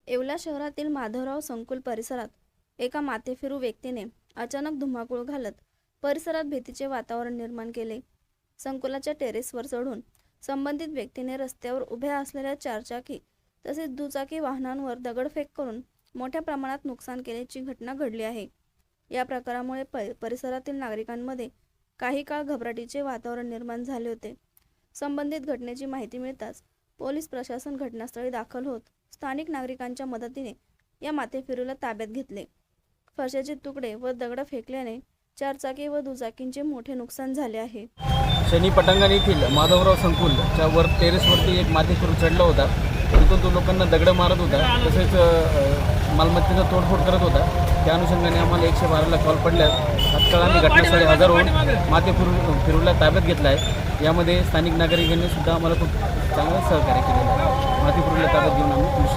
येवला शहरातील माधवराव संकुल परिसरात एका माथेफिरू व्यक्तीने अचानक धुमाकूळ घालत परिसरात भीतीचे वातावरण निर्माण केले। संकुलाच्या टेरेसवर चढून संबंधित व्यक्तीने रस्त्यावर उभ्या असलेल्या चारचाकी तसेच दुचाकी वाहनांवर दगडफेक करून मोठ्या प्रमाणात नुकसान केल्याची घटना घडली आहे। या प्रकारामुळे परिसरातील नागरिकांमध्ये काही काळ घबराटीचे वातावरण निर्माण झाले होते। संबंधित घटनेची माहिती मिळताच पोलीस प्रशासन घटनास्थळी दाखल होत स्थानिक नागरिकांच्या मदतीने या माथेफिरूला ताब्यात घेतले। फरशाचे तुकडे व दगड फेकल्याने चारचाकी व दुचाकींचे मोठे नुकसान झाले आहे। शनी पटांगण येथील माधवराव संकुलच्या वर टेरेसवरती एक माथेफिरू चढला होता। तिथून तो लोकांना दगड मारत होता, तसेच मालमत्तेचा तोडफोड करत होता। त्या अनुषंगाने आम्हाला 112ला कॉल पडल्यास तात्काळ आम्ही घटनास्थळी हजर होऊन माथेफिरूला ताब्यात घेतला आहे। यामध्ये स्थानिक नागरिकांनी सुद्धा आम्हाला खूप चांगलं सहकार्य केलेलं आहे। माथेफिरूला ताब्यात घेऊन आम्ही पोलीस